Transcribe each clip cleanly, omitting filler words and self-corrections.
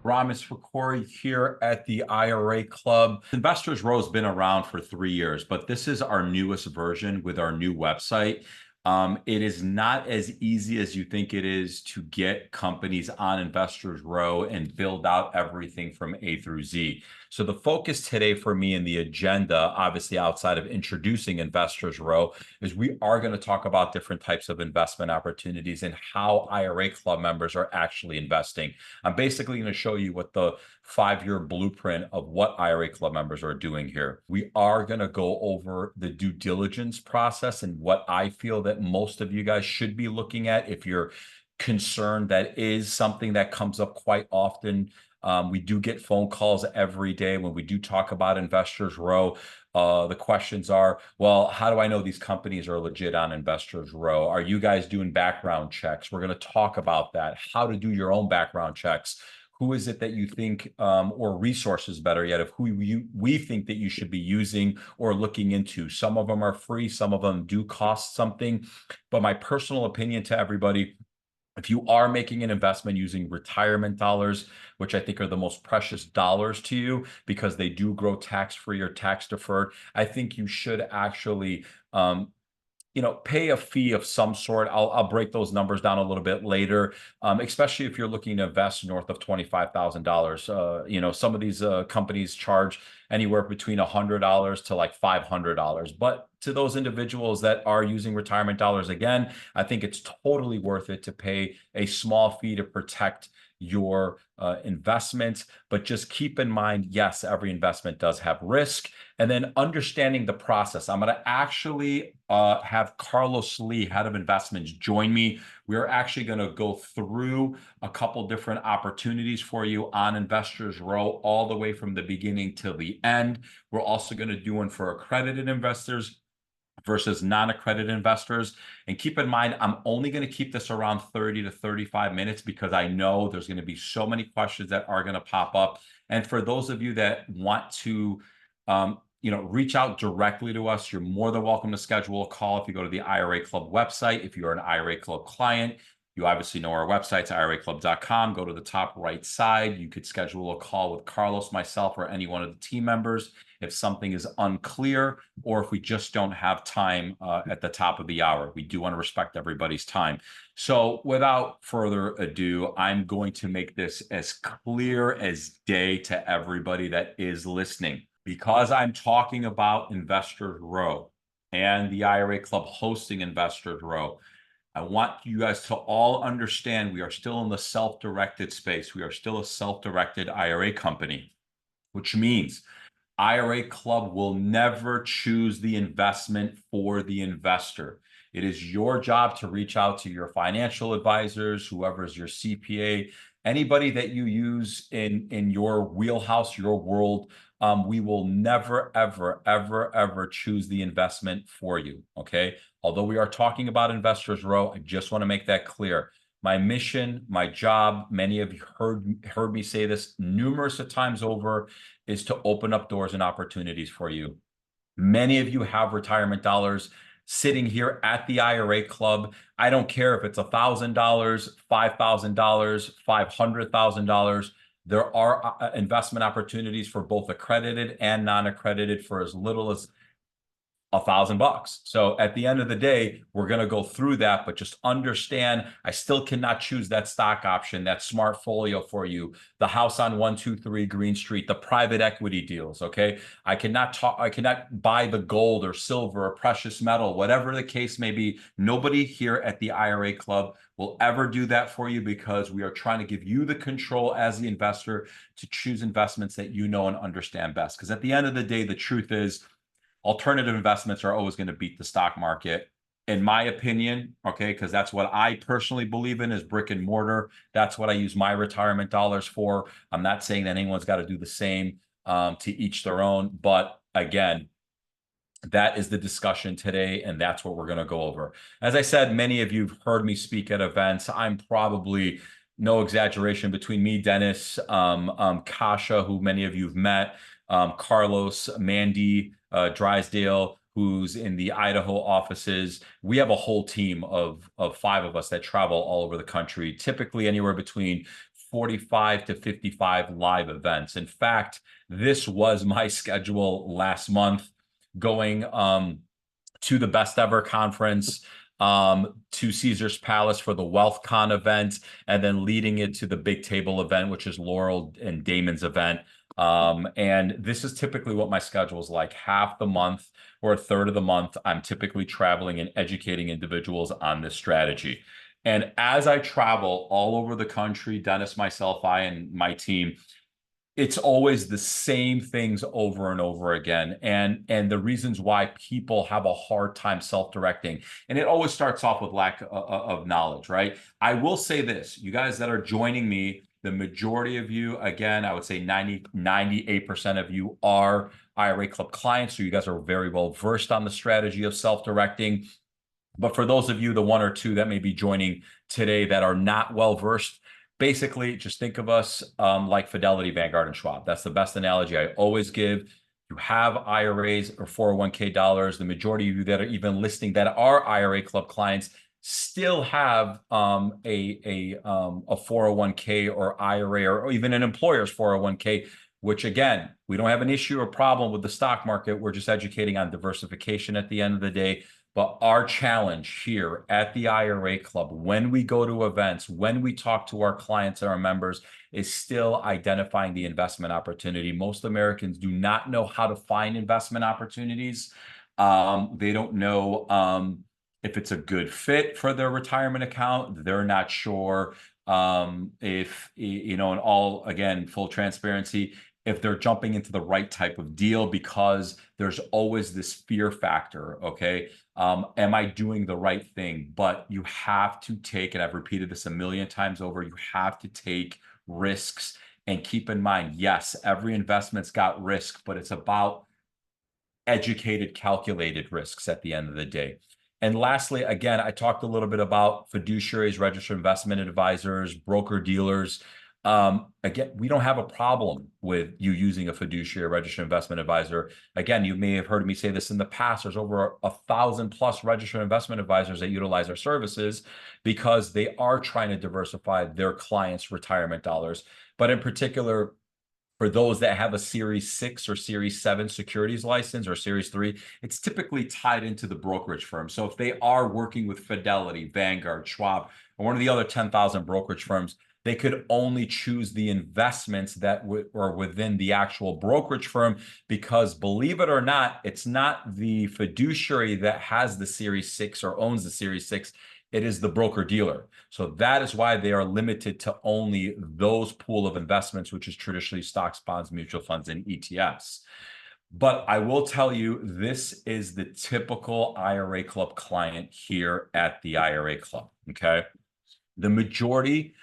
Ramis Fakori here at the IRA Club. Investors Row has been around for 3 years, but this is our newest version with our new website. It is not as easy as you think it is to get companies on Investors Row and build out everything from A through Z. So the focus today for me in the agenda, obviously outside of introducing Investors Row, is we are going to talk about different types of investment opportunities and how IRA Club members are actually investing. I'm basically going to show you what the 5-year blueprint of what IRA Club members are doing here. We are going to go over the due diligence process and what I feel that most of you guys should be looking at if you're concerned. That is something that comes up quite often. We do get phone calls every day when we do talk about Investors Row. The questions are, well, how do I know these companies are legit on Investors Row? Are you guys doing background checks? We're going to talk about that, how to do your own background checks. Who is it that you think, or resources better yet, of who we think that you should be using or looking into? Some of them are free, some of them do cost something. But my personal opinion to everybody, if you are making an investment using retirement dollars, which I think are the most precious dollars to you because they do grow tax-free or tax-deferred, I think you should actually pay a fee of some sort. I'll break those numbers down a little bit later, especially if you're looking to invest north of $25,000. Some of these companies charge anywhere between $100 to like $500. But to those individuals that are using retirement dollars, again, I think it's totally worth it to pay a small fee to protect your investments. But just keep in mind, yes, every investment does have risk. And then understanding the process. I'm going to actually have Carlos Lee, head of investments, join me. We're actually going to go through a couple different opportunities for you on Investors Row, all the way from the beginning till the end. We're also going to do one for accredited investors versus non-accredited investors. And keep in mind, I'm only going to keep this around 30 to 35 minutes because I know there's going to be so many questions that are going to pop up. And for those of you that want to reach out directly to us, you're more than welcome to schedule a call if you go to the IRA Club website. If you're an IRA Club client, you obviously know our website's iraclub.com. Go to the top right side. You could schedule a call with Carlos, myself, or any one of the team members if something is unclear or if we just don't have time at the top of the hour. We do want to respect everybody's time. So without further ado, I'm going to make this as clear as day to everybody that is listening. Because I'm talking about Investors Row and the IRA Club hosting Investors Row, I want you guys to all understand we are still in the self-directed space. We are still a self-directed IRA company, which means IRA Club will never choose the investment for the investor. It is your job to reach out to your financial advisors, whoever's your CPA, anybody that you use in your wheelhouse, your world. We will never, ever, ever, ever choose the investment for you, okay? Although we are talking about Investors Row, I just want to make that clear. My mission, my job, many of you heard me say this numerous of times over, is to open up doors and opportunities for you. Many of you have retirement dollars sitting here at the IRA Club. I don't care if it's $1,000, $5,000, $500,000. There are investment opportunities for both accredited and non-accredited for as little as $1,000. So at the end of the day, we're going to go through that, but just understand, I still cannot choose that stock option, that smartfolio for you, the house on 123 Green Street, the private equity deals. Okay. I cannot buy the gold or silver or precious metal, whatever the case may be. Nobody here at the IRA Club will ever do that for you because we are trying to give you the control as the investor to choose investments that you know and understand best. Because at the end of the day, the truth is, alternative investments are always going to beat the stock market, in my opinion, okay? Because that's what I personally believe in, is brick and mortar. That's what I use my retirement dollars for. I'm not saying that anyone's got to do the same, to each their own. But again, that is the discussion today, and that's what we're going to go over. As I said, many of you have heard me speak at events. I'm probably, no exaggeration, between me, Dennis, Kasha, who many of you have met, Carlos, Mandy, Drysdale, who's in the Idaho offices. We have a whole team of 5 of us that travel all over the country, typically anywhere between 45 to 55 live events. In fact, this was my schedule last month, going to the Best Ever Conference, to Caesar's Palace for the WealthCon event, and then leading it to the Big Table event, which is Laurel and Damon's event. And this is typically what my schedule is like. Half the month or a third of the month, I'm typically traveling and educating individuals on this strategy. And as I travel all over the country, Dennis, myself, I, and my team, it's always the same things over and over again, and the reasons why people have a hard time self-directing. And it always starts off with lack of knowledge, right? I will say this: you guys that are joining me, the majority of you, again, I would say 98% of you are IRA Club clients, so you guys are very well versed on the strategy of self-directing. But for those of you, the one or two that may be joining today that are not well versed, basically, just think of us like Fidelity, Vanguard, and Schwab. That's the best analogy I always give. You have IRAs or 401k dollars. The majority of you that are even listening that are IRA Club clients still have a 401k or IRA, or even an employer's 401k, which, again, we don't have an issue or problem with the stock market. We're just educating on diversification at the end of the day. But our challenge here at the IRA Club, when we go to events, when we talk to our clients and our members, is still identifying the investment opportunity. Most Americans do not know how to find investment opportunities. They don't know if it's a good fit for their retirement account. They're not sure if, and all, again, full transparency, if they're jumping into the right type of deal, because there's always this fear factor, okay? Am I doing the right thing? But you have to take, and I've repeated this a million times over, you have to take risks. And keep in mind, yes, every investment's got risk, but it's about educated, calculated risks at the end of the day. And lastly, again, I talked a little bit about fiduciaries, registered investment advisors, broker dealers. Again, we don't have a problem with you using a fiduciary, registered investment advisor. Again, you may have heard me say this in the past. There's over 1,000+ registered investment advisors that utilize our services because they are trying to diversify their clients' retirement dollars. But in particular, for those that have a Series 6 or Series 7 securities license, or Series 3, it's typically tied into the brokerage firm. So if they are working with Fidelity, Vanguard, Schwab, or one of the other 10,000 brokerage firms, they could only choose the investments that are within the actual brokerage firm, because, believe it or not, it's not the fiduciary that has the Series 6 or owns the Series 6. It is the broker dealer. So that is why they are limited to only those pool of investments, which is traditionally stocks, bonds, mutual funds, and ETFs. But I will tell you, this is the typical IRA Club client here at the IRA Club, okay? The majority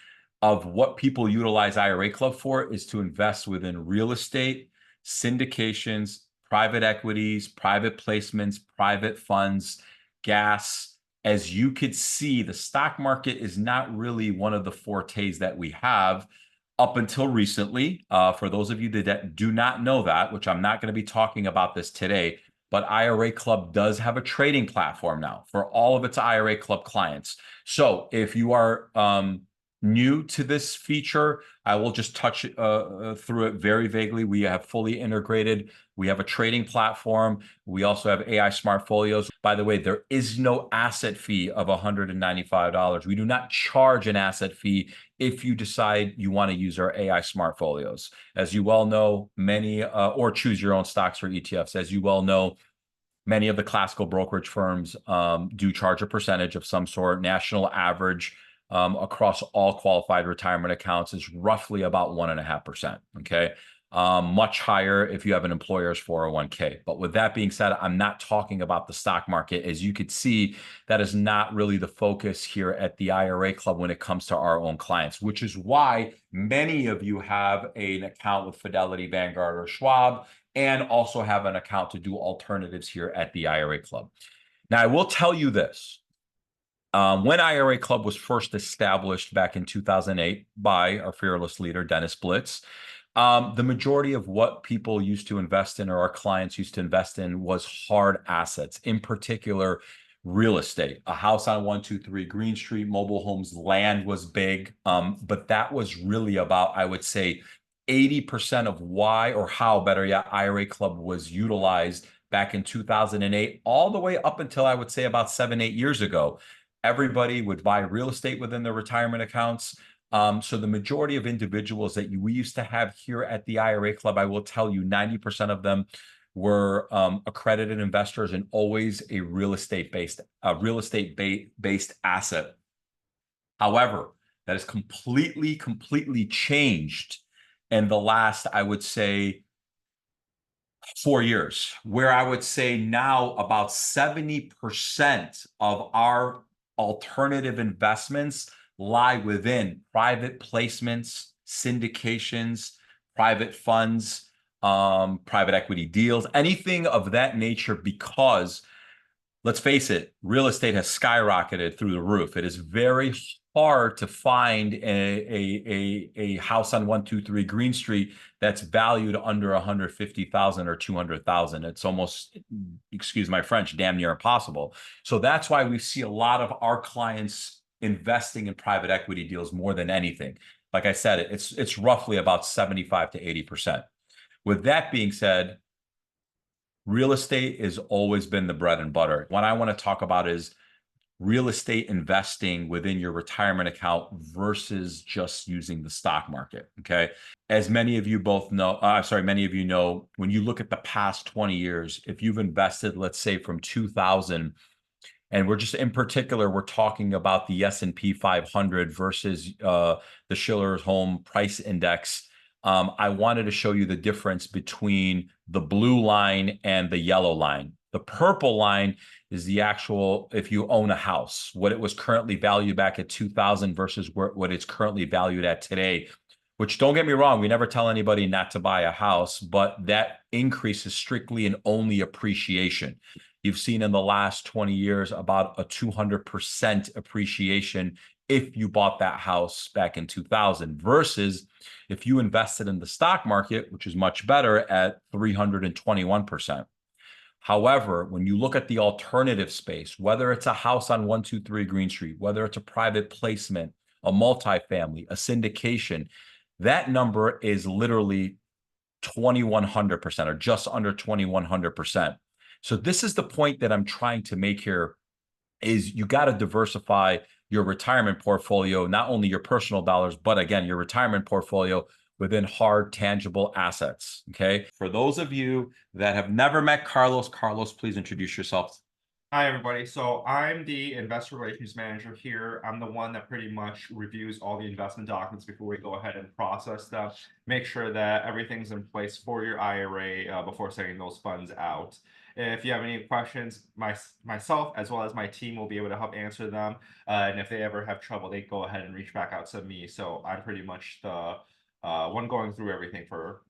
of what people utilize IRA Club for is to invest within real estate, syndications, private equities, private placements, private funds, gas. As you could see, the stock market is not really one of the fortes that we have up until recently. For those of you that do not know that, which I'm not going to be talking about this today, but IRA Club does have a trading platform now for all of its IRA Club clients. So if you are new to this feature, I will just touch through it very vaguely. We have fully integrated. We have a trading platform. We also have AI Smartfolios. By the way, there is no asset fee of $195. We do not charge an asset fee if you decide you want to use our AI Smartfolios. As you well know, many, or choose your own stocks or ETFs. As you well know, many of the classical brokerage firms do charge a percentage of some sort. National average across all qualified retirement accounts is roughly about 1.5%. Okay. Much higher if you have an employer's 401k. But with that being said, I'm not talking about the stock market. As you could see, that is not really the focus here at the IRA Club when it comes to our own clients, which is why many of you have an account with Fidelity, Vanguard, or Schwab, and also have an account to do alternatives here at the IRA Club. Now, I will tell you this. When IRA Club was first established back in 2008 by our fearless leader, Dennis Blitz, the majority of what people used to invest in, or our clients used to invest in, was hard assets, in particular real estate. A house on 123 Green Street, mobile homes, land was big. But that was really about, I would say, 80% of why, or how better yet, IRA Club was utilized back in 2008, all the way up until I would say about 7, 8 years ago. Everybody would buy real estate within their retirement accounts. So the majority of individuals that we used to have here at the IRA Club, I will tell you, 90% of them were accredited investors and always a real estate based asset. However, that has completely changed in the last, I would say, 4 years, where I would say now about 70% of our alternative investments lie within private placements, syndications, private funds, private equity deals, anything of that nature, because let's face it, real estate has skyrocketed through the roof. It is very hard to find a house on 123 Green Street that's valued under 150,000 or 200,000. It's almost, excuse my French, damn near impossible. So that's why we see a lot of our clients investing in private equity deals more than anything. Like I said, it's roughly about 75 to 80%. With that being said, real estate has always been the bread and butter. What I want to talk about is real estate investing within your retirement account versus just using the stock market. Okay. As many of you both know, many of you know, when you look at the past 20 years, if you've invested, let's say from 2000, and we're just in particular, we're talking about the S&P 500 versus the Shiller's Home Price Index. I wanted to show you the difference between the blue line and the yellow line. The purple line is the actual, if you own a house, what it was currently valued back at 2000 versus what it's currently valued at today. Which, don't get me wrong, we never tell anybody not to buy a house, but that increase is strictly and only appreciation. You've seen in the last 20 years about a 200% appreciation if you bought that house back in 2000 versus if you invested in the stock market, which is much better at 321%. However, when you look at the alternative space, whether it's a house on 123 Green Street, whether it's a private placement, a multifamily, a syndication, that number is literally 2,100% or just under 2,100%. So this is the point that I'm trying to make here is you got to diversify your retirement portfolio, not only your personal dollars, but again, your retirement portfolio within hard, tangible assets. Okay. For those of you that have never met Carlos, please introduce yourself. Hi, everybody. So I'm the investor relations manager here. I'm the one that pretty much reviews all the investment documents before we go ahead and process them, make sure that everything's in place for your IRA before sending those funds out. If you have any questions, myself as well as my team will be able to help answer them. And if they ever have trouble, they go ahead and reach back out to me. So I'm pretty much the one going through everything for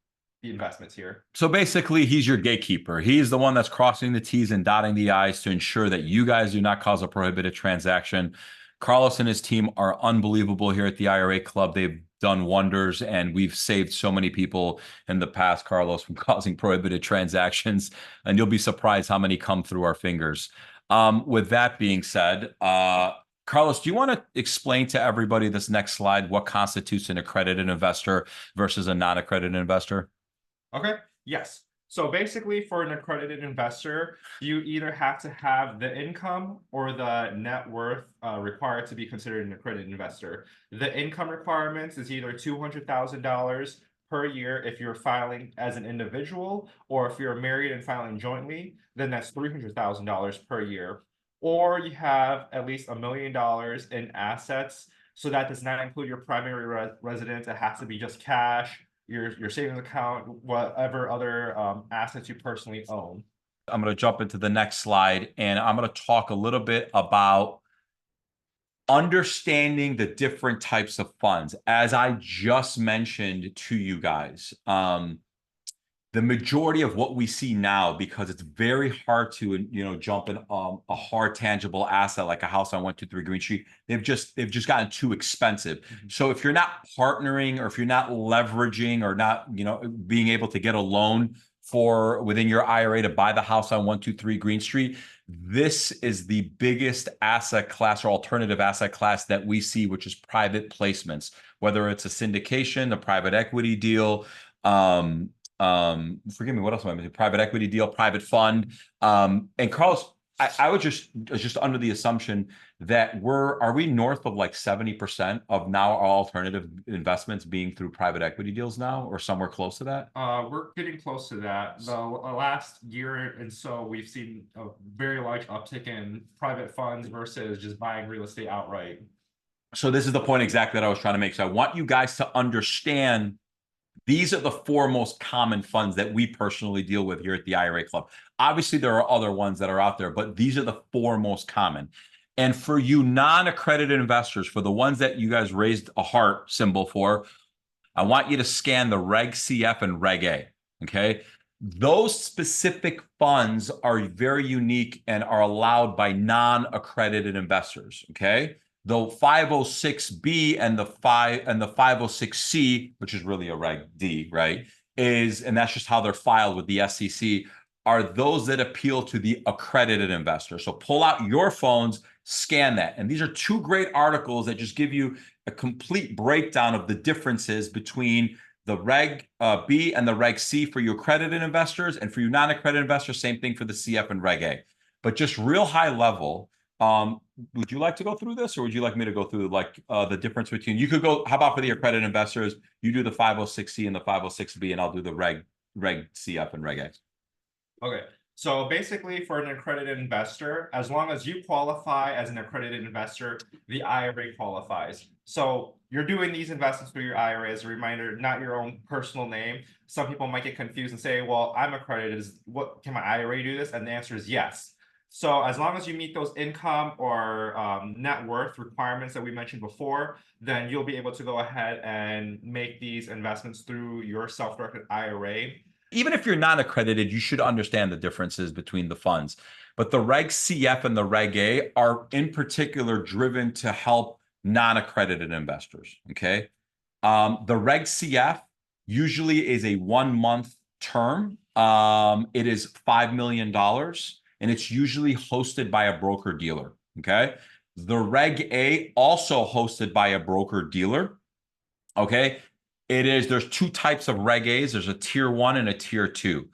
the investments here. So basically, he's your gatekeeper. He's the one that's crossing the T's and dotting the I's to ensure that you guys do not cause a prohibited transaction. Carlos and his team are unbelievable here at the IRA Club. They've done wonders, and we've saved so many people in the past, Carlos, from causing prohibited transactions. And you'll be surprised how many come through our fingers. With that being said, Carlos, do you want to explain to everybody this next slide what constitutes an accredited investor versus a non-accredited investor? Okay, yes. So basically for an accredited investor, you either have to have the income or the net worth required to be considered an accredited investor. The income requirements is either $200,000 per year if you're filing as an individual, or if you're married and filing jointly, then that's $300,000 per year. Or you have at least $1 million in assets. So that does not include your primary residence. It has to be just cash, your savings account, whatever other assets you personally own. I'm going to jump into the next slide, and I'm going to talk a little bit about understanding the different types of funds. As I just mentioned to you guys, the majority of what we see now, because it's very hard to, jump in a hard tangible asset like a house on 123 Green Street, they've just gotten too expensive. Mm-hmm. So if you're not partnering, or if you're not leveraging, or not, being able to get a loan for within your IRA to buy the house on 123 Green Street. This is the biggest asset class or alternative asset class that we see, which is private placements, whether it's a syndication, a private equity deal, forgive me, what else am I missing? Private equity deal, private fund. And Carlos, I was just under the assumption that are we north of like 70% of now our alternative investments being through private equity deals now, or somewhere close to that? We're getting close to that. The last year and so we've seen a very large uptick in private funds versus just buying real estate outright. So this is the point exactly that I was trying to make. So I want you guys to understand these are the four most common funds that we personally deal with here at the IRA Club. Obviously, there are other ones that are out there, but these are the four most common. And for you non-accredited investors, for the ones that you guys raised a heart symbol for, I want you to scan the Reg CF and Reg A, okay? Those specific funds are very unique and are allowed by non-accredited investors, okay? The 506B and the 506C, which is really a Reg D, right? And that's just how they're filed with the SEC, are those that appeal to the accredited investor. So pull out your phones, scan that. And these are two great articles that just give you a complete breakdown of the differences between the Reg B and the Reg C for you accredited investors, and for you non-accredited investors, same thing for the CF and Reg A. But just real high level, would you like to go through this, or would you like me to go through like the difference between, you could go, how about for the accredited investors, you do the 506C and the 506B, and I'll do the Reg CF and Reg A. Okay, so basically for an accredited investor, as long as you qualify as an accredited investor, the IRA qualifies. So you're doing these investments through your IRA, as a reminder, not your own personal name. Some people might get confused and say, well, I'm accredited. Can my IRA do this? And the answer is yes. So as long as you meet those income or net worth requirements that we mentioned before, then you'll be able to go ahead and make these investments through your self-directed IRA. Even if you're not accredited, you should understand the differences between the funds. But the Reg CF and the Reg A are in particular driven to help non-accredited investors, okay? The Reg CF usually is a 1-month term. It is $5 million, and it's usually hosted by a broker-dealer, okay? The Reg A also hosted by a broker-dealer, okay? There's two types of Reg A's. There's a tier 1 and a tier 2.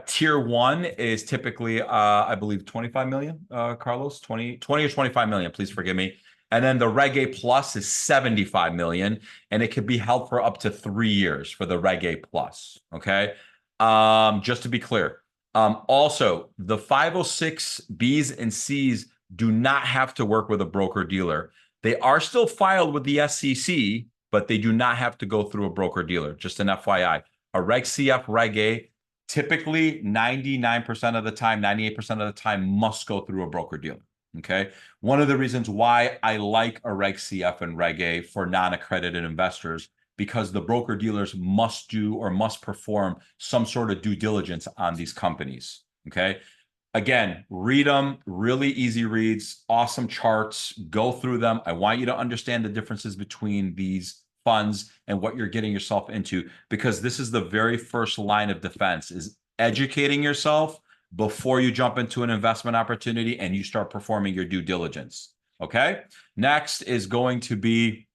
Tier 1 is typically, I believe, 25 million, Carlos, 20 or 25 million, please forgive me. And then the Reg A plus is 75 million, and it could be held for up to 3 years for the Reg A plus, okay? Just to be clear. Also, the 506Bs and Cs do not have to work with a broker-dealer. They are still filed with the SEC, but they do not have to go through a broker-dealer, just an FYI. A Reg CF, Reg A, typically 99% of the time, 98% of the time must go through a broker-dealer, okay? One of the reasons why I like a Reg CF and Reg A for non-accredited investors, because the broker-dealers must do or must perform some sort of due diligence on these companies, okay? Again, read them, really easy reads, awesome charts, go through them. I want you to understand the differences between these funds and what you're getting yourself into, because this is the very first line of defense, is educating yourself before you jump into an investment opportunity and you start performing your due diligence, okay? Next is going to be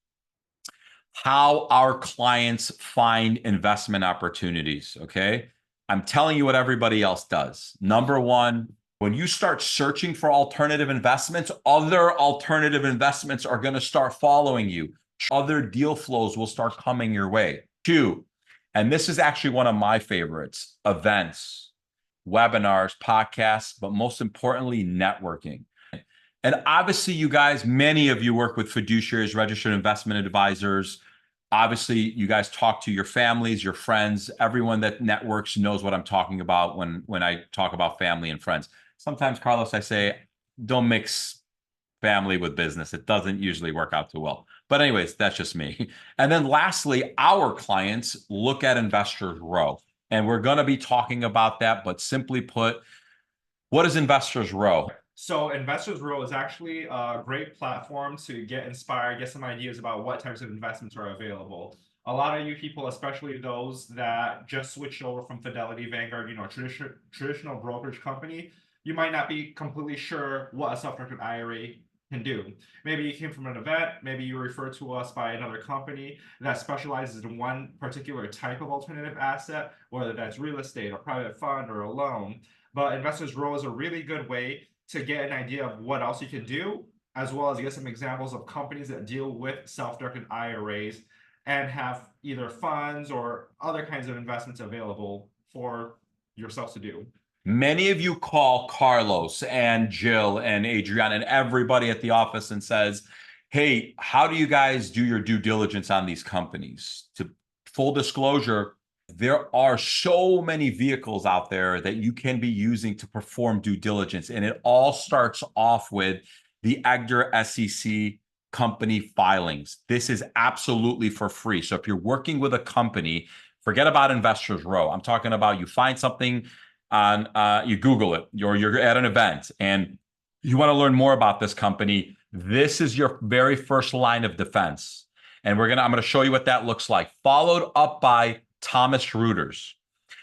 how our clients find investment opportunities, okay? I'm telling you what everybody else does. Number one, when you start searching for alternative investments, other alternative investments are going to start following you. Other deal flows will start coming your way. 2, and this is actually one of my favorites, events, webinars, podcasts, but most importantly, networking. And obviously, you guys, many of you work with fiduciaries, registered investment advisors. Obviously, you guys talk to your families, your friends. Everyone that networks knows what I'm talking about when I talk about family and friends. Sometimes, Carlos, I say, don't mix family with business. It doesn't usually work out too well. But anyways, that's just me. And then lastly, our clients look at Investors Row. And we're going to be talking about that. But simply put, what is Investors Row? So Investors Row is actually a great platform to get inspired, get some ideas about what types of investments are available. a lot of you people, especially those that just switched over from Fidelity, Vanguard, traditional brokerage company, you might not be completely sure what a self-directed IRA can do. Maybe you came from an event, maybe you were referred to us by another company that specializes in one particular type of alternative asset, whether that's real estate, a private fund, or a loan. But Investors Row is a really good way to get an idea of what else you can do, as well as get some examples of companies that deal with self-directed IRAs and have either funds or other kinds of investments available for yourself to do. Many of you call Carlos and Jill and Adriana and everybody at the office and says, hey, how do you guys do your due diligence on these companies? To full disclosure, there are so many vehicles out there that you can be using to perform due diligence. And it all starts off with the EGDR SEC company filings. This is absolutely for free. So if you're working with a company, forget about Investors Row. I'm talking about you find something on, you Google it, or you're at an event and you want to learn more about this company. This is your very first line of defense. And I'm going to show you what that looks like, followed up by Thomas Reuters.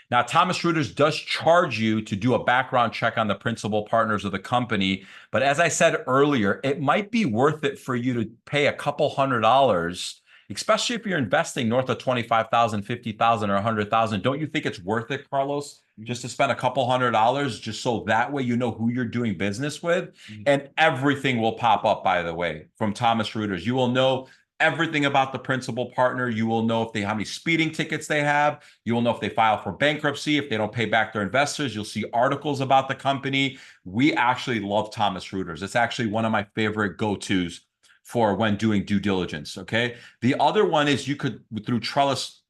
Now, Thomas Reuters does charge you to do a background check on the principal partners of the company. But as I said earlier, it might be worth it for you to pay a couple $100, especially if you're investing north of 25,000, 50,000, or 100,000. Don't you think it's worth it, Carlos, just to spend a couple $100 just so that way you know who you're doing business with? And everything will pop up, by the way, from Thomas Reuters. You will know everything about the principal partner. You will know if how many speeding tickets they have. You will know if they file for bankruptcy, if they don't pay back their investors. You'll see articles about the company. We actually love Thomas Reuters. It's actually one of my favorite go-tos for when doing due diligence, okay? The other one is you could, through Trellis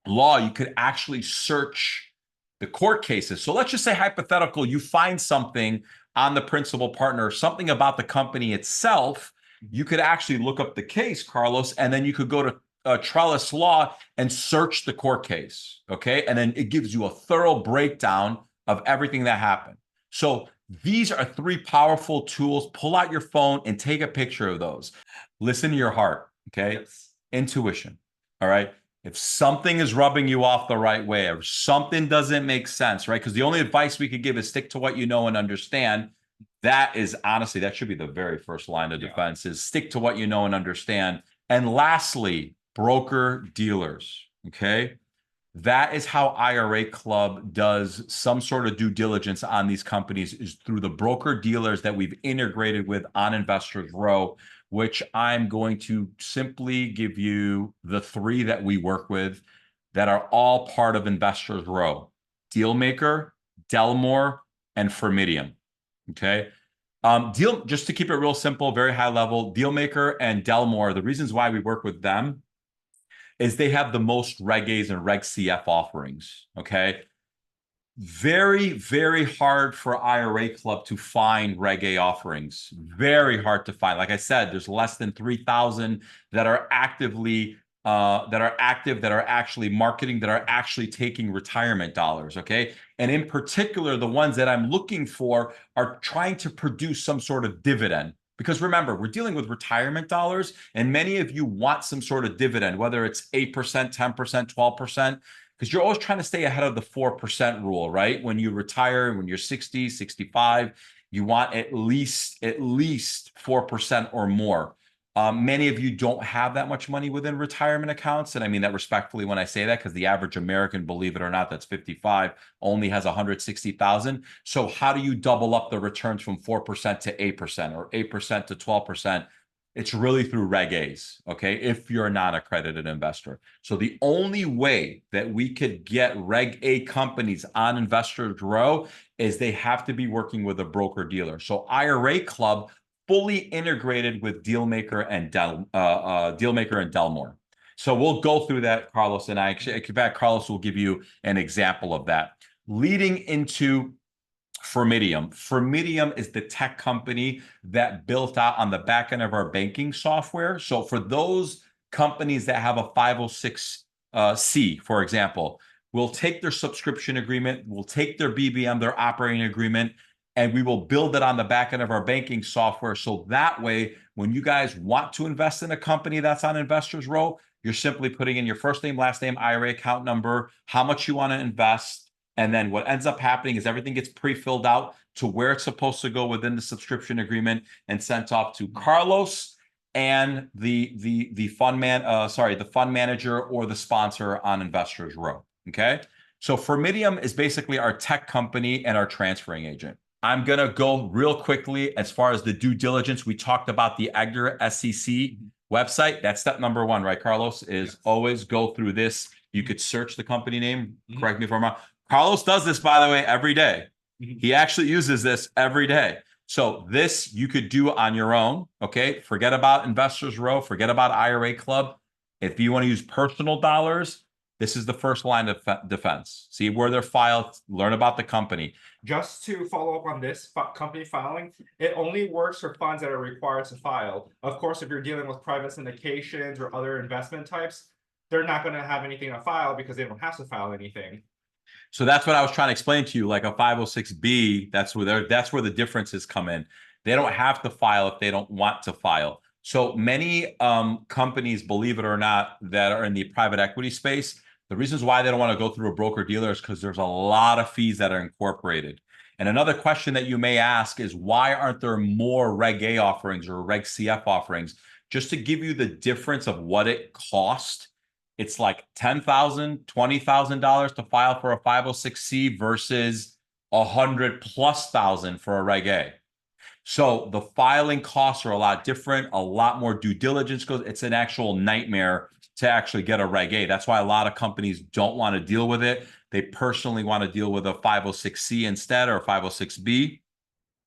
Law, you could actually search the court cases. So let's just say hypothetical, you find something on the principal partner, something about the company itself. You could actually look up the case, Carlos, and then you could go to Trellis Law and search the court case, okay? And then it gives you a thorough breakdown of everything that happened. So these are three powerful tools. Pull out your phone and take a picture of those. Listen to your heart, okay? Yes. Intuition, all right? If something is rubbing you off the right way or something doesn't make sense, right? Because the only advice we could give is stick to what you know and understand. That is honestly, that should be the very first line of defense, is stick to what you know and understand. And lastly, broker dealers, okay? That is how IRA Club does some sort of due diligence on these companies, is through the broker dealers that we've integrated with on Investors Row, which I'm going to simply give you the three that we work with that are all part of Investors Row: Dealmaker, Delmore, and Firmidium. Okay. Just to keep it real simple, very high level, Dealmaker and Delmore, the reasons why we work with them is they have the most Reg A's and Reg CF offerings. Okay. Very, very hard for IRA Club to find Reg A offerings. Very hard to find. Like I said, there's less than 3,000 that are actively that are active, that are actually marketing, that are actually taking retirement dollars, okay? And in particular, the ones that I'm looking for are trying to produce some sort of dividend. Because remember, we're dealing with retirement dollars, and many of you want some sort of dividend, whether it's 8%, 10%, 12%, because you're always trying to stay ahead of the 4% rule, right? When you retire, when you're 60, 65, you want at least 4% or more. Many of you don't have that much money within retirement accounts. And I mean that respectfully when I say that, because the average American, believe it or not, that's 55, only has 160,000. So how do you double up the returns from 4% to 8% or 8% to 12%? It's really through Reg A's, okay, if you're a non-accredited investor. So the only way that we could get Reg A companies on Investors Row is they have to be working with a broker dealer. So IRA Club fully integrated with Dealmaker and Delmore. So we'll go through that, Carlos, and I actually, in fact, Carlos will give you an example of that. Leading into Firmidium. Firmidium is the tech company that built out on the back end of our banking software. So for those companies that have a 506C, for example, we'll take their subscription agreement, we'll take their BBM, their operating agreement, and we will build it on the back end of our banking software. So that way, when you guys want to invest in a company that's on Investors Row, You're simply putting in your first name, last name, IRA account number, how much you want to invest. And then what ends up happening is everything gets pre-filled out to where it's supposed to go within the subscription agreement and sent off to Carlos and the fund manager or the sponsor on Investors Row. Okay. So Formidium is basically our tech company and our transferring agent. I'm going to go real quickly as far as the due diligence. We talked about the EDGAR SEC website. That's step number one, right, Carlos? Is always go through this. You could search the company name. Correct me if I'm wrong. Carlos does this, by the way, every day. He actually uses this every day. So this you could do on your own. Okay. Forget about Investors Row. Forget about IRA Club. If you want to use personal dollars, this is the first line of defense. See where they're filed, learn about the company. Just to follow up on this company filing, it only works for funds that are required to file. Of course, if you're dealing with private syndications or other investment types, they're not going to have anything to file because they don't have to file anything. So that's what I was trying to explain to you. Like a 506B, that's where the differences come in. They don't have to file if they don't want to file. So many companies, believe it or not, that are in the private equity space, the reasons why they don't want to go through a broker dealer is because there's a lot of fees that are incorporated. And another question that you may ask is, why aren't there more Reg A offerings or Reg CF offerings? Just to give you the difference of what it costs, it's like $10,000, $20,000 to file for a 506C versus $100,000+ for a Reg A. So the filing costs are a lot different, a lot more due diligence goes. It's an actual nightmare to actually get a Reg A. That's why a lot of companies don't want to deal with it. They personally want to deal with a 506C instead or a 506B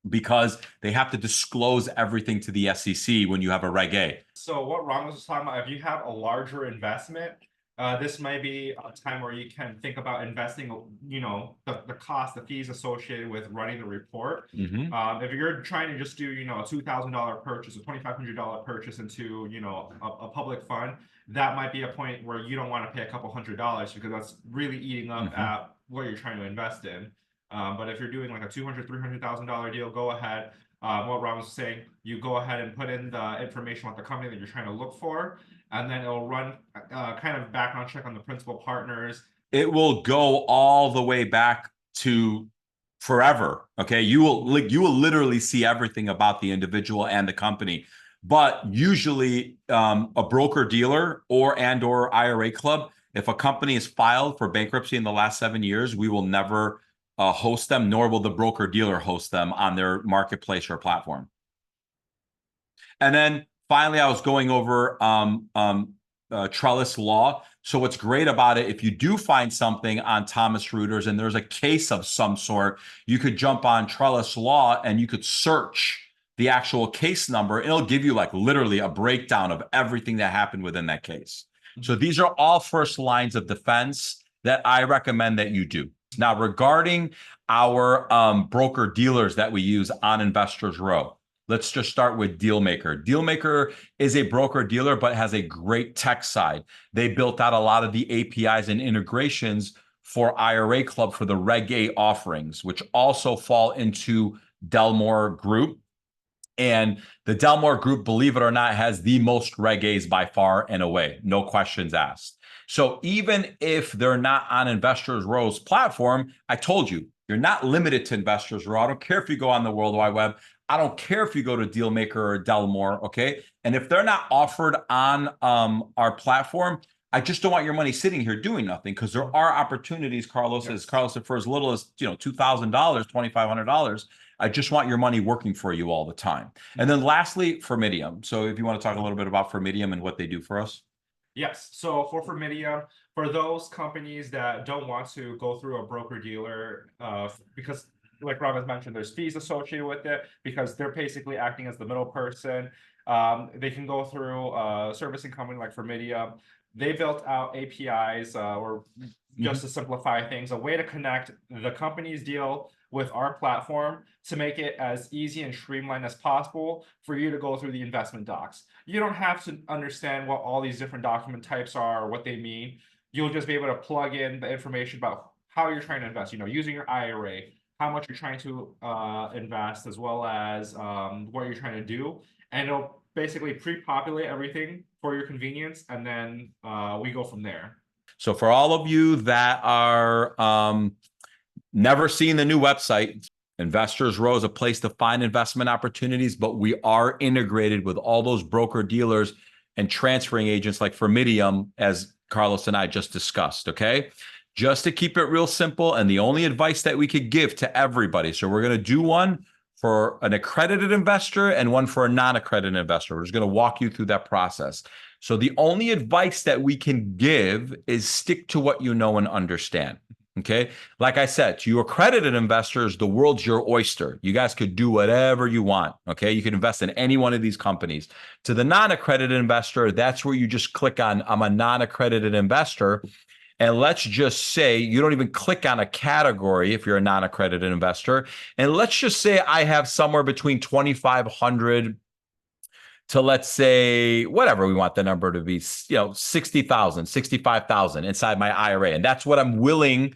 because they have to disclose everything to the SEC when you have a Reg A. So what Ron was talking about, if you have a larger investment, this might be a time where you can think about investing, the cost, the fees associated with running the report. If you're trying to just do, a $2,000 purchase, a $2,500 purchase into, a public fund, that might be a point where you don't want to pay a couple $100 because that's really eating up at what you're trying to invest in. But if you're doing like a $200,000, $300,000 deal, go ahead. What Ron was saying, you go ahead and put in the information about the company that you're trying to look for, and then it'll run kind of background check on the principal partners. It will go all the way back to forever. Okay. You will literally see everything about the individual and the company. But usually a broker dealer or IRA club, if a company is filed for bankruptcy in the last 7 years, we will never host them, nor will the broker dealer host them on their marketplace or platform. And then finally, I was going over Trellis Law. So what's great about it, if you do find something on Thomas Reuters and there's a case of some sort, you could jump on Trellis Law and you could search the actual case number. It'll give you like literally a breakdown of everything that happened within that case. So these are all first lines of defense that I recommend that you do. Now, regarding our broker dealers that we use on Investors Row, let's just start with Dealmaker. Dealmaker is a broker dealer, but has a great tech side. They built out a lot of the APIs and integrations for IRA Club for the Reg A offerings, which also fall into Delmore Group. And the Delmore Group, believe it or not, has the most Reg A's by far and away. No questions asked. So even if they're not on Investors Row's platform, I told you, you're not limited to Investors Row. I don't care if you go on the World Wide Web. I don't care if you go to Dealmaker or Delmore, okay? And if they're not offered on our platform, I just don't want your money sitting here doing nothing, because there are opportunities, Carlos, as Carlos said, for as little as $2,000, $2,500. I just want your money working for you all the time. And then lastly, Formidium. So if you want to talk a little bit about Formidium and what they do for us. Yes. So for Formidium, for those companies that don't want to go through a broker dealer, because like Rob has mentioned, there's fees associated with it because they're basically acting as the middle person. They can go through a servicing company like Formidium. They built out APIs or just to simplify things, a way to connect the company's deal with our platform to make it as easy and streamlined as possible for you to go through the investment docs. You don't have to understand what all these different document types are or what they mean. You'll just be able to plug in the information about how you're trying to invest, using your IRA, how much you're trying to invest, as well as what you're trying to do. And it'll basically pre-populate everything for your convenience, and then we go from there. So for all of you that are never seen the new website, Investors Row is a place to find investment opportunities, but we are integrated with all those broker dealers and transferring agents like Firmidium, as Carlos and I just discussed, okay? Just to keep it real simple, and the only advice that we could give to everybody. So we're going to do one for an accredited investor and one for a non-accredited investor. We're just going to walk you through that process. So the only advice that we can give is stick to what you know and understand. Okay. Like I said, to you accredited investors, the world's your oyster. You guys could do whatever you want. Okay. You can invest in any one of these companies. To the non-accredited investor, that's where you just click on, I'm a non-accredited investor. And let's just say you don't even click on a category if you're a non-accredited investor. And let's just say I have somewhere between 2,500 to, let's say, whatever we want the number to be, 60,000, 65,000 inside my IRA. And that's what I'm willing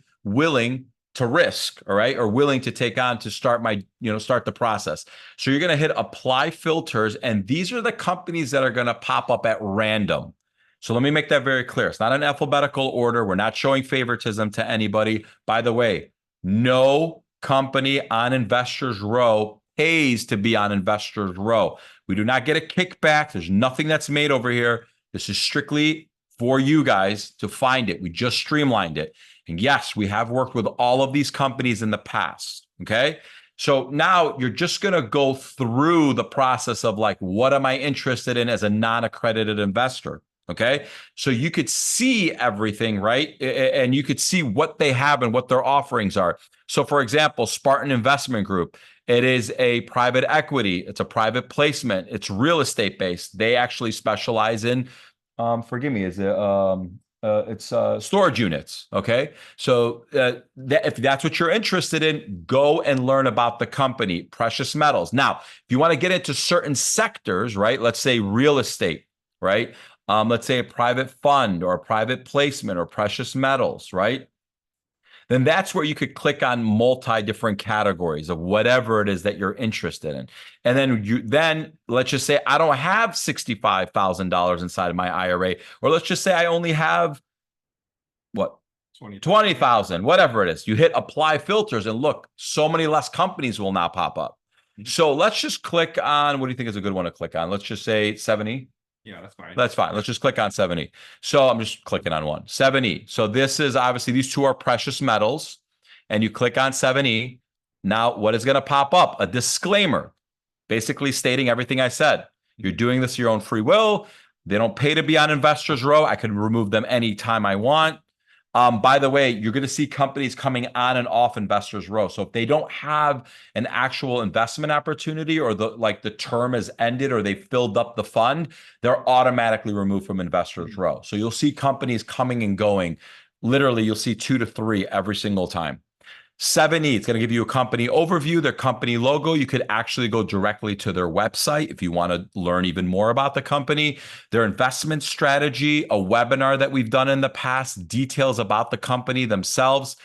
to risk, all right, or willing to take on to start my, start the process. So you're going to hit apply filters, and these are the companies that are going to pop up at random. So let me make that very clear. It's not an alphabetical order. We're not showing favoritism to anybody. By the way, no company on Investors Row pays to be on Investors Row. We do not get a kickback. There's nothing that's made over here. This is strictly for you guys to find it. We just streamlined it. And yes, we have worked with all of these companies in the past, okay? So now you're just going to go through the process of like, what am I interested in as a non-accredited investor? Okay. So you could see everything, right? And you could see what they have and what their offerings are. So for example, Spartan Investment Group, it is a private equity. It's a private placement. It's real estate based. They actually specialize in, forgive me, is it, it's storage units. Okay. So if that's what you're interested in, go and learn about the company. Precious metals. Now, if you want to get into certain sectors, right? Let's say real estate, right? Let's say a private fund or a private placement or precious metals, right? Then that's where you could click on multi different categories of whatever it is that you're interested in. And then let's just say I don't have $65,000 inside of my IRA, or let's just say I only have what? 20,000, whatever it is. You hit apply filters and look, so many less companies will now pop up. So let's just click on, what do you think is a good one to click on? Let's just say 7E. Yeah, that's fine. That's fine. Let's just click on 7E. So I'm just clicking on one. 7E. So this is obviously, these two are precious metals. And you click on 7E. Now, what is going to pop up? A disclaimer, basically stating everything I said. You're doing this of your own free will. They don't pay to be on Investors Row. I can remove them anytime I want. By the way, you're going to see companies coming on and off Investors Row. So if they don't have an actual investment opportunity, or the term has ended, or they filled up the fund, they're automatically removed from Investors Row. So you'll see companies coming and going. Literally, you'll see 2 to 3 every single time. 7E, it's going to give you a company overview, their company logo. You could actually go directly to their website if you want to learn even more about the company, their investment strategy, a webinar that we've done in the past, details about the company themselves,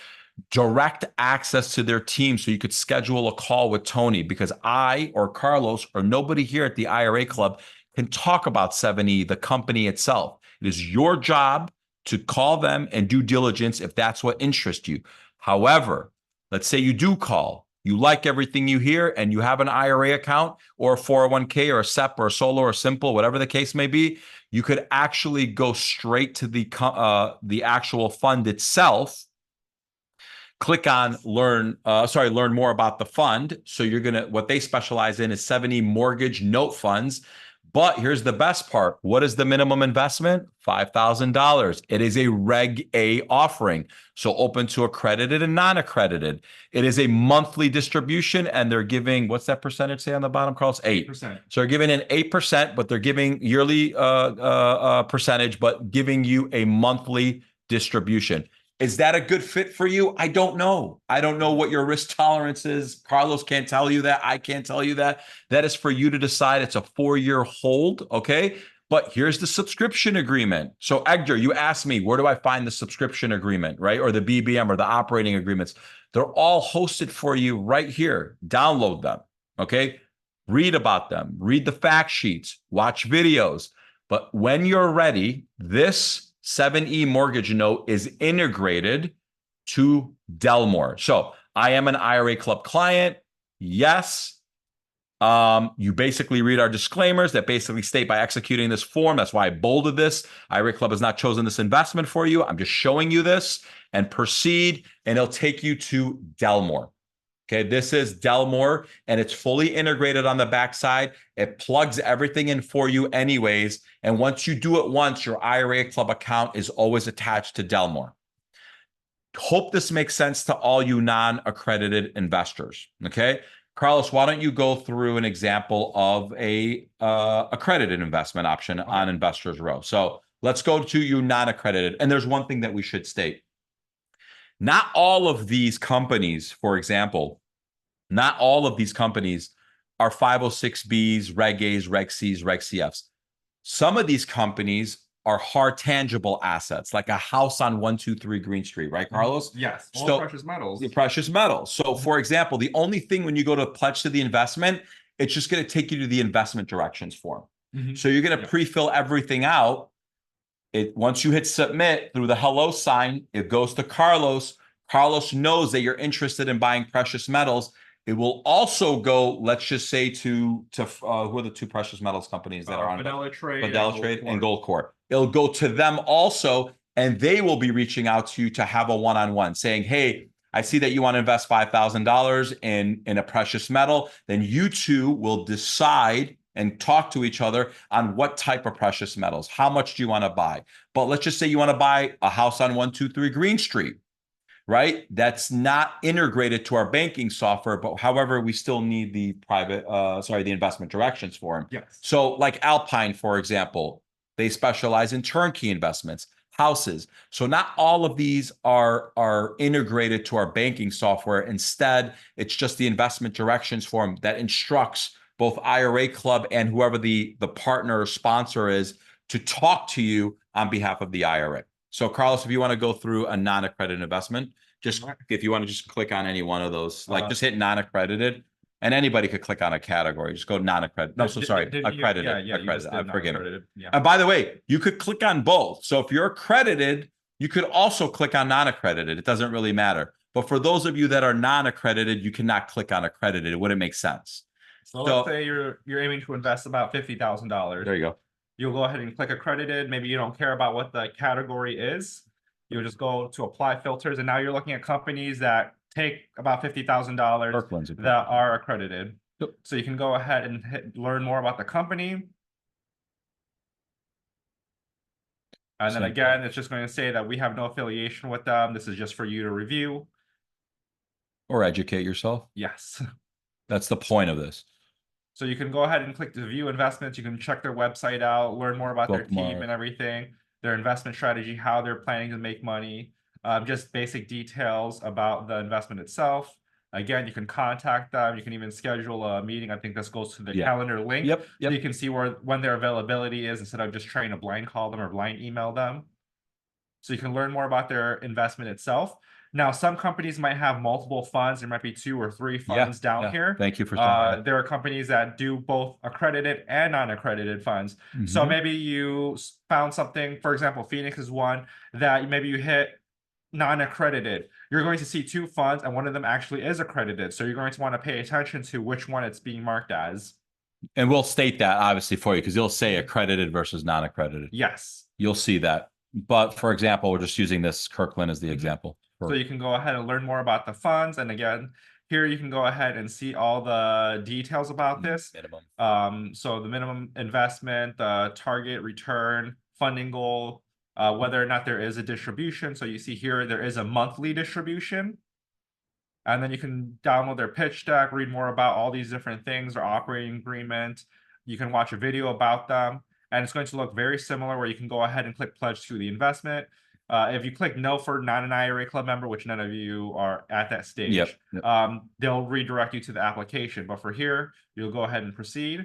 direct access to their team. So you could schedule a call with Tony, because I or Carlos or nobody here at the IRA Club can talk about 7E, the company itself. It is your job to call them and due diligence if that's what interests you. However, let's say you do call, you like everything you hear, and you have an IRA account or a 401k or a SEP or a solo or simple, whatever the case may be, you could actually go straight to the actual fund itself. Click on learn more about the fund. So what they specialize in is 7E mortgage note funds. But here's the best part. What is the minimum investment? $5,000. It is a Reg A offering. So open to accredited and non-accredited. It is a monthly distribution, and they're giving, what's that percentage say on the bottom, Carlos? 8%. So they're giving an 8%, but they're giving yearly percentage, but giving you a monthly distribution. Is that a good fit for you? I don't know. I don't know what your risk tolerance is. Carlos can't tell you that. I can't tell you that. That is for you to decide. It's a 4-year hold, okay? But here's the subscription agreement. So Edgar, you asked me, where do I find the subscription agreement, right? Or the BBM or the operating agreements. They're all hosted for you right here. Download them, okay? read about them, read the fact sheets, watch videos. But when you're ready, this 7E mortgage note is integrated to Delmore. So I am an IRA Club client. Yes. You basically read our disclaimers that basically state by executing this form. That's why I bolded this. IRA Club has not chosen this investment for you. I'm just showing you this, and proceed, and it'll take you to Delmore. Okay, this is Delmore, and it's fully integrated on the backside. It plugs everything in for you anyways. And once you do it once, your IRA Club account is always attached to Delmore. Hope this makes sense to all you non-accredited investors. Okay, Carlos, why don't you go through an example of a accredited investment option on Investors Row? So let's go to you non-accredited. And there's one thing that we should state. Not all of these companies, for example, not all of these companies are 506Bs, Reg As, Reg Cs, Reg CFs. Some of these companies are hard tangible assets, like a house on 123 Green Street, right, Carlos? Yes, all So, precious metals. the precious metals. So, for example, the only thing when you go to pledge to the investment, it's just going to take you to the investment directions form. So you're going to pre-fill everything out. Once you hit submit through the hello sign, it goes to Carlos. Carlos knows that you're interested in buying precious metals. It will also go, let's just say, to who are the two precious metals companies that are on Fidelity Trade and Goldcorp. It'll go to them also, and they will be reaching out to you to have a one-on-one, saying, hey, I see that you want to invest $5,000 in a precious metal. Then you two will decide and talk to each other on what type of precious metals. How much do you want to buy? But let's just say you want to buy a house on 123 Green Street, right? That's not integrated to our banking software, but however, we still need the the investment directions for them. Yes. So like Alpine, for example, they specialize in turnkey investments, houses. So not all of these are integrated to our banking software. Instead, it's just the investment directions form that instructs both IRA Club and whoever the partner or sponsor is to talk to you on behalf of the IRA. So Carlos, if you want to go through a non-accredited investment, just if you want to just click on any one of those, like just hit non-accredited, and anybody could click on a category. Just go non-accredited. No, so sorry, accredited. Accredited. I'm forgetting. And by the way, you could click on both. So if you're accredited, you could also click on non-accredited. It doesn't really matter. But for those of you that are non-accredited, you cannot click on accredited. It wouldn't make sense. So let's say you're aiming to invest about $50,000. There you go. You'll go ahead and click accredited. Maybe you don't care about what the category is. You'll just go to apply filters, and now you're looking at companies that take about $50,000 that are accredited. Yep. So you can go ahead and learn more about the company. And then again, it's just going to say that we have no affiliation with them. This is just for you to review. Or educate yourself. Yes. That's the point of this. So you can go ahead and click to view investments. You can check their website out, learn more about their team and everything, their investment strategy, how they're planning to make money, just basic details about the investment itself. Again, you can contact them. You can even schedule a meeting. I think this goes to the calendar link. Yep. So you can see when their availability is instead of just trying to blind call them or blind email them. So you can learn more about their investment itself. Now, some companies might have multiple funds. There might be 2 or 3 funds down here. Thank you for there are companies that do both accredited and non-accredited funds. So maybe you found something, for example, Phoenix is one that maybe you hit non-accredited. You're going to see 2 funds, and one of them actually is accredited. So you're going to want to pay attention to which one it's being marked as. And we'll state that obviously for you, because you'll say accredited versus non-accredited. Yes. You'll see that. But for example, we're just using this Kirkland as the example. So you can go ahead and learn more about the funds. And again, here you can go ahead and see all the details about this. Minimum. So the minimum investment, the target return, funding goal, whether or not there is a distribution. So you see here, there is a monthly distribution. And then you can download their pitch deck, read more about all these different things, their operating agreement. You can watch a video about them. And it's going to look very similar where you can go ahead and click pledge to the investment. If you click no for not an IRA Club member, which none of you are at that stage, they'll redirect you to the application. But for here, you'll go ahead and proceed.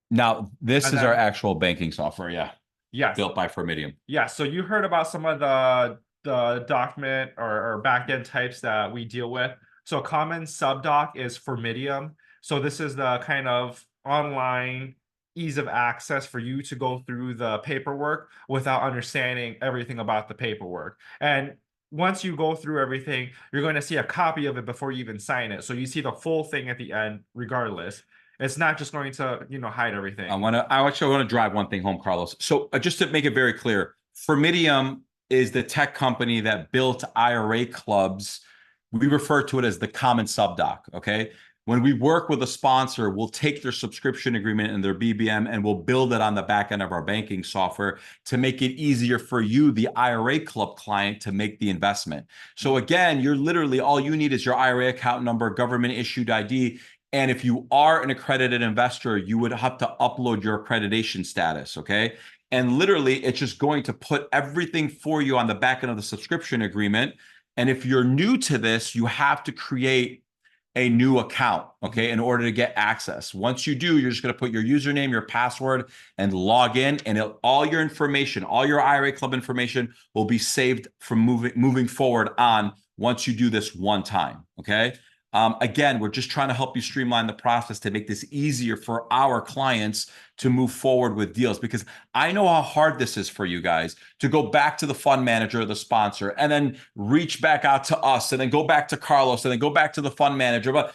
Now, this is our actual banking software. Yes. Built by Fermidium. Yeah. So you heard about some of the document or backend types that we deal with. So common subdoc is Fermidium. So this is the kind of online ease of access for you to go through the paperwork without understanding everything about the paperwork. And once you go through everything, you're going to see a copy of it before you even sign it. So you see the full thing at the end, regardless. It's not just going to, hide everything. I actually want to drive one thing home, Carlos. So just to make it very clear, Formidium is the tech company that built IRA clubs. We refer to it as the common subdoc. Okay. When we work with a sponsor, we'll take their subscription agreement and their BBM and we'll build it on the back end of our banking software to make it easier for you, the IRA club client, to make the investment. So again, you're literally, all you need is your IRA account number, government issued ID. And if you are an accredited investor, you would have to upload your accreditation status. Okay. And literally, it's just going to put everything for you on the back end of the subscription agreement. And if you're new to this, you have to create a new account, okay, in order to get access. Once you do, you're just going to put your username, your password, and log in, and all your information, all your IRA club information will be saved from moving forward on once you do this one time, okay? Again, we're just trying to help you streamline the process to make this easier for our clients to move forward with deals, because I know how hard this is for you guys to go back to the fund manager or the sponsor and then reach back out to us and then go back to Carlos and then go back to the fund manager. But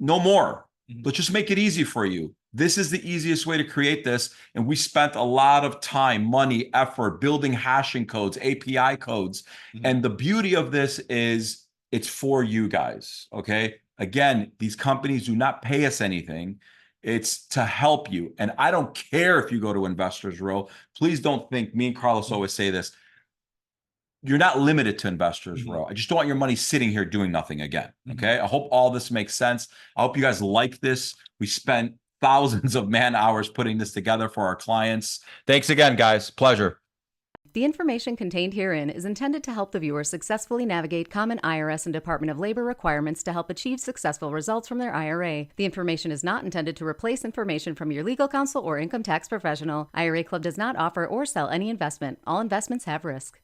no more. Let's just make it easy for you. This is the easiest way to create this. And we spent a lot of time, money, effort building hashing codes, API codes. And the beauty of this is it's for you guys, okay? Again, these companies do not pay us anything. It's to help you. And I don't care if you go to Investors Row. Please don't think, me and Carlos always say this, you're not limited to Investors Row. I just don't want your money sitting here doing nothing again, okay? I hope all this makes sense. I hope you guys like this. We spent thousands of man hours putting this together for our clients. Thanks again, guys. Pleasure. The information contained herein is intended to help the viewer successfully navigate common IRS and Department of Labor requirements to help achieve successful results from their IRA. The information is not intended to replace information from your legal counsel or income tax professional. IRA Club does not offer or sell any investment. All investments have risk.